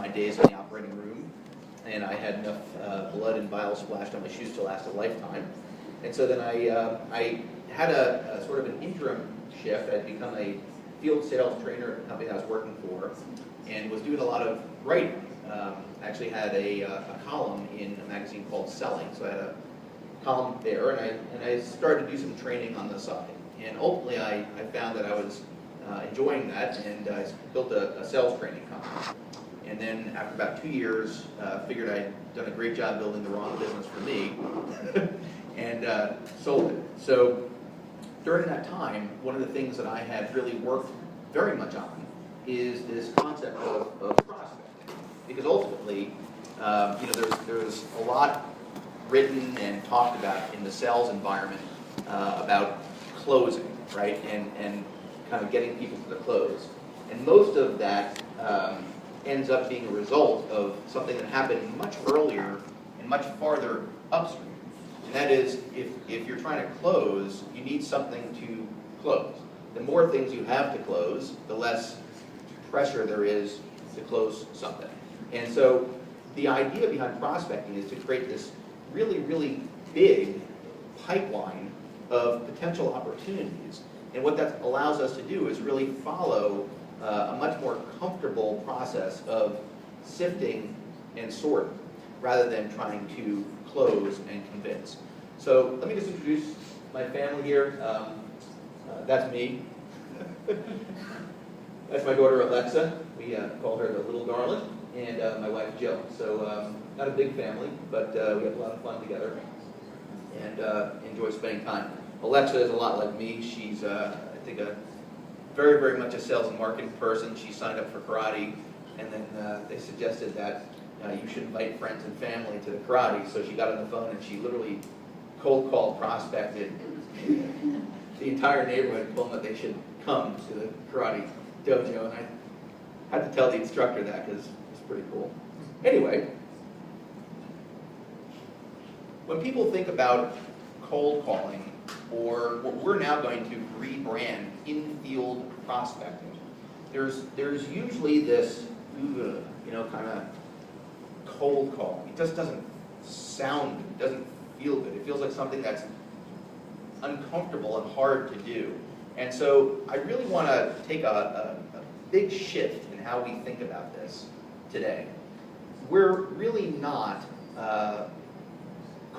my days in the operating room, and I had enough blood and bile splashed on my shoes to last a lifetime. And so then I had a sort of an interim shift. I'd become a field sales trainer at the company that I was working for, and was doing a lot of writing. I actually had a column in a magazine called Selling, so I had a column there, and I started to do some training on the side. And ultimately, I found that I was enjoying that, and I built a sales training company. And then after about 2 years, figured I'd done a great job building the wrong business for me, and sold it. So during that time, one of the things that I had really worked very much on is this concept of prospecting. Because ultimately, there's a lot written and talked about in the sales environment about closing, right? And kind of getting people to the close. And most of that ends up being a result of something that happened much earlier and much farther upstream. And that is, if you're trying to close, you need something to close. The more things you have to close, the less pressure there is to close something. And so the idea behind prospecting is to create this really, really big pipeline of potential opportunities. And what that allows us to do is really follow a much more comfortable process of sifting and sorting, rather than trying to close and convince. So let me just introduce my family here. That's me. That's my daughter Alexa. We call her the little darling, and my wife Jill. So not a big family, but we have a lot of fun together and enjoy spending time. Alexa is a lot like me. She's, I think, a very, very much a sales and marketing person. She signed up for karate, and then they suggested that you should invite friends and family to the karate. So she got on the phone and she literally cold called, prospected the entire neighborhood and told them that they should come to the karate dojo. And I had to tell the instructor that because it's pretty cool. Anyway, when people think about cold calling, or what we're now going to rebrand in-field prospecting, there's usually this, kind of cold call. It just doesn't sound good. It doesn't feel good. It feels like something that's uncomfortable and hard to do. And so I really want to take a big shift in how we think about this today. We're really not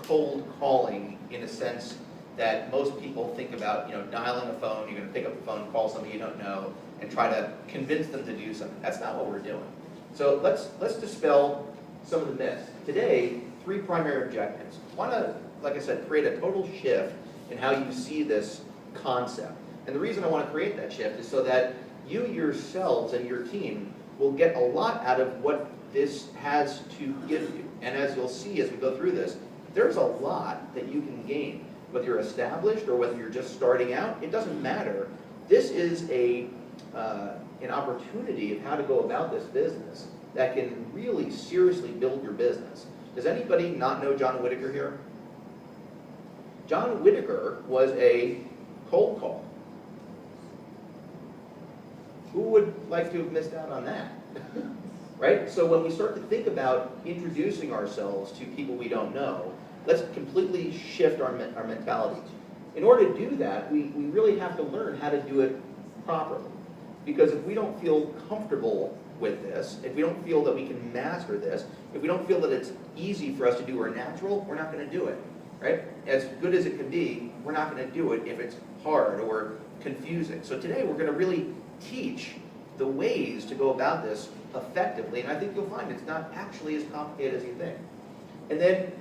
cold calling in a sense that most people think about, dialing a phone. You're going to pick up the phone, call somebody you don't know, and try to convince them to do something. That's not what we're doing. So let's dispel some of the myths. Today, 3 primary objectives. I want to, like I said, create a total shift in how you see this concept. And the reason I want to create that shift is so that you yourselves and your team will get a lot out of what this has to give you. And as you'll see as we go through this, there's a lot that you can gain. Whether you're established or whether you're just starting out, it doesn't matter. This is an opportunity of how to go about this business that can really seriously build your business. Does anybody not know John Whitaker here? John Whitaker was a cold call. Who would like to have missed out on that? Right? So when we start to think about introducing ourselves to people we don't know, let's completely shift our mentality. In order to do that, we really have to learn how to do it properly. Because if we don't feel comfortable with this, if we don't feel that we can master this, if we don't feel that it's easy for us to do or natural, we're not going to do it. Right? As good as it can be, we're not going to do it if it's hard or confusing. So today we're going to really teach the ways to go about this effectively, and I think you'll find it's not actually as complicated as you think. And then,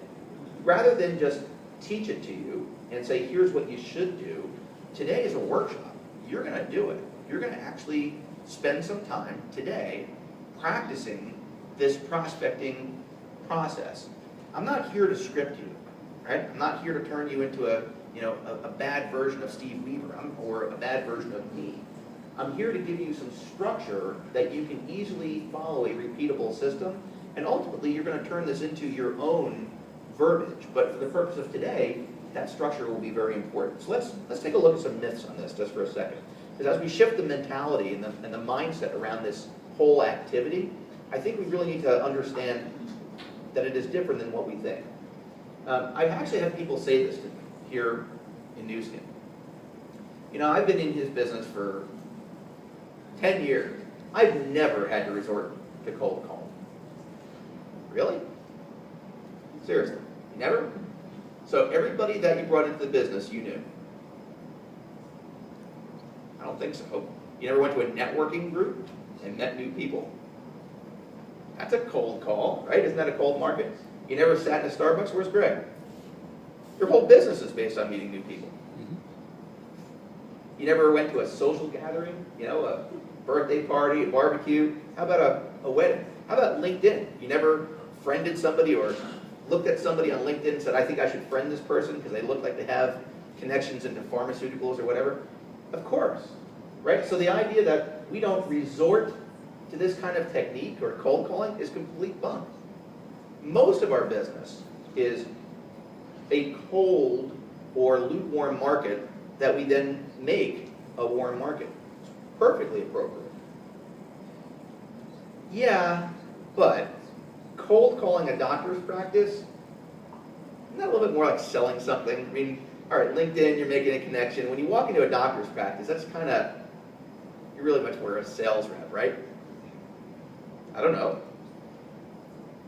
rather than just teach it to you and say, here's what you should do, today is a workshop. You're going to do it. You're going to actually spend some time today practicing this prospecting process. I'm not here to script you, right? I'm not here to turn you into a bad version of Steve Weaver or a bad version of me. I'm here to give you some structure that you can easily follow a repeatable system, and ultimately you're going to turn this into your own verbiage. But for the purpose of today, that structure will be very important. So let's take a look at some myths on this just for a second. Because as we shift the mentality and the mindset around this whole activity, I think we really need to understand that it is different than what we think. I've actually had people say this to me here in New Skin. You know, I've been in his business for 10 years. I've never had to resort to cold calling. Really? Seriously, you never? So everybody that you brought into the business, you knew? I don't think so. You never went to a networking group and met new people? That's a cold call, right? Isn't that a cold market? You never sat in a Starbucks? Where's Greg? Your whole business is based on meeting new people. You never went to a social gathering, you know, a birthday party, a barbecue? How about a wedding? How about LinkedIn? You never friended somebody or looked at somebody on LinkedIn and said, I think I should friend this person because they look like they have connections into pharmaceuticals or whatever? Of course, right? So the idea that we don't resort to this kind of technique or cold calling is complete bunk. Most of our business is a cold or lukewarm market that we then make a warm market. It's perfectly appropriate. Yeah, but cold calling a doctor's practice, isn't that a little bit more like selling something? I mean, all right, LinkedIn, you're making a connection. When you walk into a doctor's practice, that's kind of, you're really much more a sales rep, right? I don't know.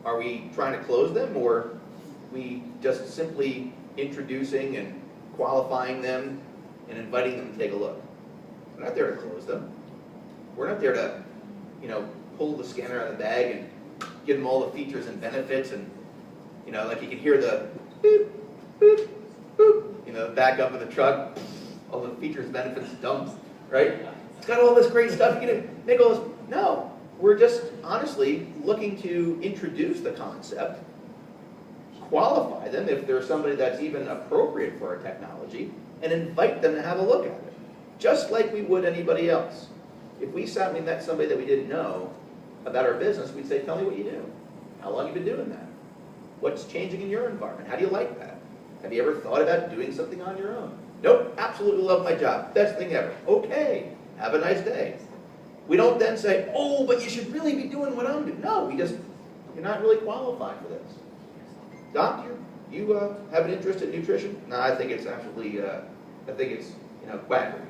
Are we trying to close them, or we just simply introducing and qualifying them and inviting them to take a look? We're not there to close them. We're not there to, you know, pull the scanner out of the bag and give them all the features and benefits, and, you know, like you can hear the boop, boop, boop, you know, back up of the truck, all the features, benefits, dumps, right? It's got all this great stuff. You can make all this. No, we're just honestly looking to introduce the concept, qualify them if there's somebody that's even appropriate for our technology, and invite them to have a look at it, just like we would anybody else. If we sat and we met somebody that we didn't know about our business, we'd say, tell me what you do. How long have you been doing that? What's changing in your environment? How do you like that? Have you ever thought about doing something on your own? Nope, absolutely love my job. Best thing ever. Okay, have a nice day. We don't then say, oh, but you should really be doing what I'm doing. No, you're not really qualified for this. Doctor, you have an interest in nutrition? No, I think it's actually, quackery.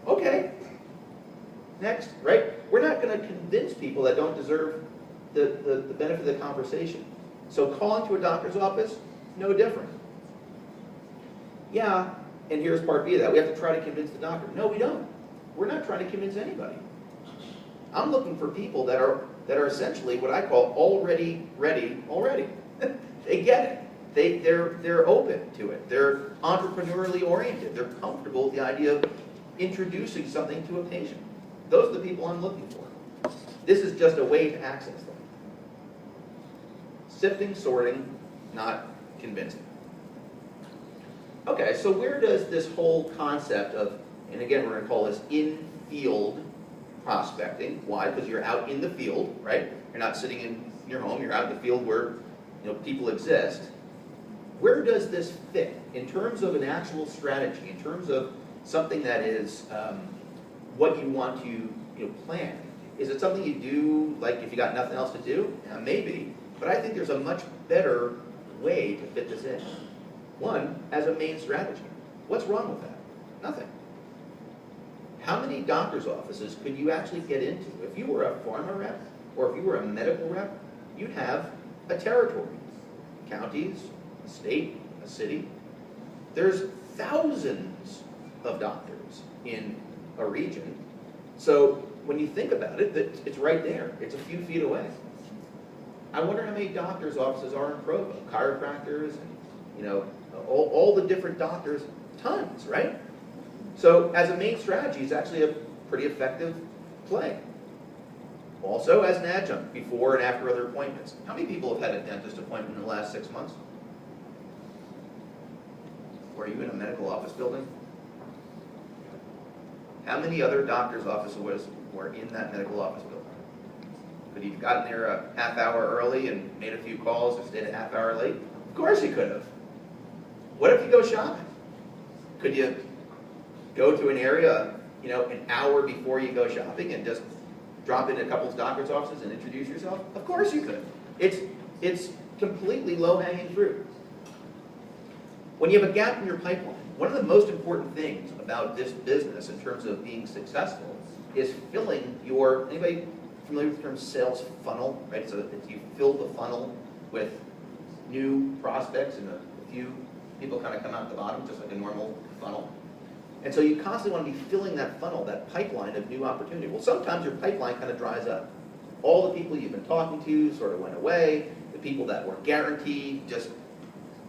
Okay. Next, right? We're not going to convince people that don't deserve the benefit of the conversation. So calling to a doctor's office, no different. Yeah, and here's part B of that. We have to try to convince the doctor. No, we don't. We're not trying to convince anybody. I'm looking for people that are essentially what I call already ready already. They get it. They're open to it. They're entrepreneurially oriented. They're comfortable with the idea of introducing something to a patient. Those are the people I'm looking for. This is just a way to access them. Sifting, sorting, not convincing. Okay, so where does this whole concept of, and again, we're going to call this in-field prospecting. Why? Because you're out in the field, right? You're not sitting in your home. You're out in the field where, you know, people exist. Where does this fit in terms of an actual strategy, in terms of something that is what you want to plan? Is it something you do, like if you got nothing else to do? Yeah, maybe. But I think there's a much better way to fit this in. One, as a main strategy. What's wrong with that? Nothing. How many doctor's offices could you actually get into? If you were a pharma rep, or if you were a medical rep, you'd have a territory. Counties, a state, a city. There's thousands of doctors in a region. So when you think about it, it's right there. It's a few feet away. I wonder how many doctors' offices are in Provo, chiropractors, and all the different doctors, tons, right? So as a main strategy, it's actually a pretty effective play. Also, as an adjunct, before and after other appointments. How many people have had a dentist appointment in the last 6 months? Were you in a medical office building? How many other doctor's offices were in that medical office building? Could he have gotten there a half hour early and made a few calls or stayed a half hour late? Of course he could have. What if you go shopping? Could you go to an area, an hour before you go shopping and just drop in a couple of doctor's offices and introduce yourself? Of course you could. It's completely low-hanging fruit. When you have a gap in your pipeline, one of the most important things about this business in terms of being successful is filling your, anybody familiar with the term sales funnel, right? So that you fill the funnel with new prospects and a few people kind of come out the bottom, just like a normal funnel. And so you constantly want to be filling that funnel, that pipeline of new opportunity. Well, sometimes your pipeline kind of dries up. All the people you've been talking to sort of went away. The people that were guaranteed just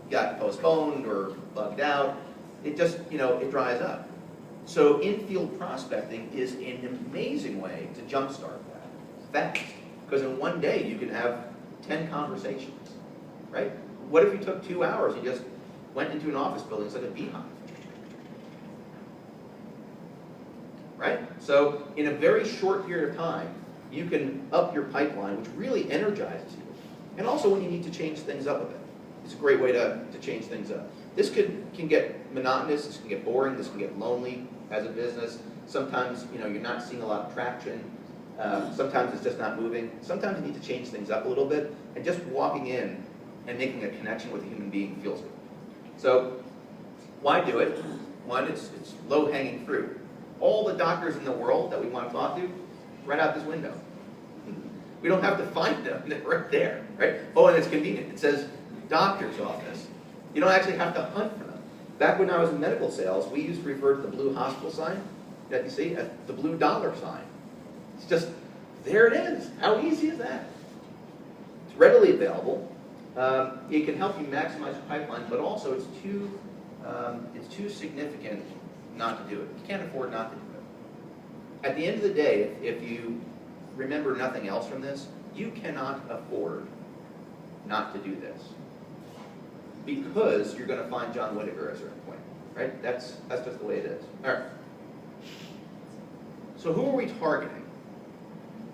got postponed or bugged out. It just, it dries up. So in-field prospecting is an amazing way to jumpstart that fast. Because in one day you can have 10 conversations, right? What if you took 2 hours and just went into an office building? It's like a beehive. Right? So in a very short period of time, you can up your pipeline, which really energizes you. And also when you need to change things up a bit. It's a great way to change things up. This can get monotonous, this can get boring, this can get lonely as a business. Sometimes you're not seeing a lot of traction. Sometimes it's just not moving. Sometimes you need to change things up a little bit. And just walking in and making a connection with a human being feels good. So why do it? One, it's low-hanging fruit. All the doctors in the world that we want to talk to, right out this window. We don't have to find them, they're right there, right? Oh, and it's convenient. It says doctor's office. You don't actually have to hunt for them. Back when I was in medical sales, we used to refer to the blue hospital sign that you see as the blue dollar sign. It's just, there it is. How easy is that? It's readily available. It can help you maximize your pipeline, but also it's too significant not to do it. You can't afford not to do it. At the end of the day, if you remember nothing else from this, you cannot afford not to do this. Because you're going to find John Whitaker at a certain point, right? That's just the way it is. All right. So who are we targeting?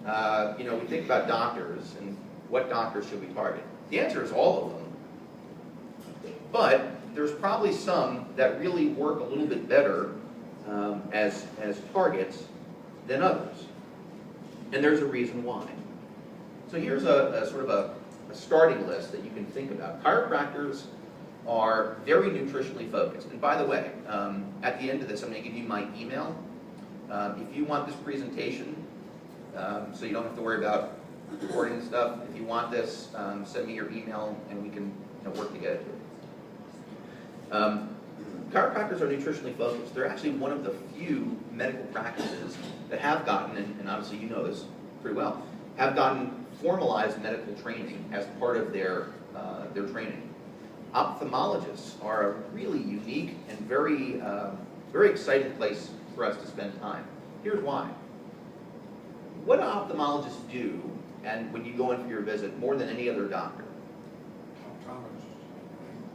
We think about doctors and what doctors should we target? The answer is all of them. But there's probably some that really work a little bit better as targets than others. And there's a reason why. So here's a sort of a starting list that you can think about. Chiropractors are very nutritionally focused. And by the way, at the end of this, I'm going to give you my email. If you want this presentation, so you don't have to worry about recording stuff, if you want this, send me your email and we can work to get it to you. Chiropractors are nutritionally focused. They're actually one of the few medical practices that have gotten, and obviously you know this pretty well, have gotten formalized medical training as part of their training. Ophthalmologists are a really unique and very exciting place for us to spend time. Here's why. What do ophthalmologists do, and when you go in for your visit, more than any other doctor?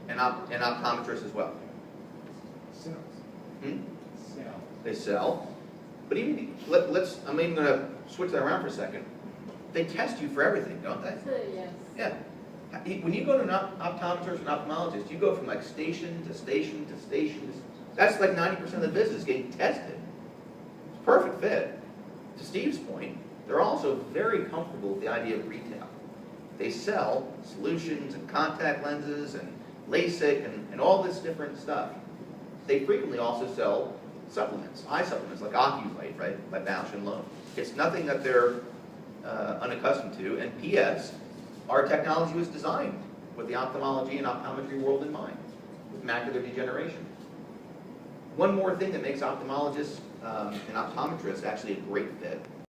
And optometrists as well. Sales. Sell. They sell. But even, I'm even going to switch that around for a second. They test you for everything, don't they? Yes. Yeah. When you go to an optometrist and ophthalmologist, you go from like station to station to station. That's like 90% of the business getting tested. It's a perfect fit. To Steve's point, they're also very comfortable with the idea of retail. They sell solutions and contact lenses and LASIK and all this different stuff. They frequently also sell supplements, eye supplements like Ocuvite, right, by Bausch & Lomb. It's nothing that they're unaccustomed to, and P.S., our technology was designed with the ophthalmology and optometry world in mind, with macular degeneration. One more thing that makes ophthalmologists and optometrists actually a great fit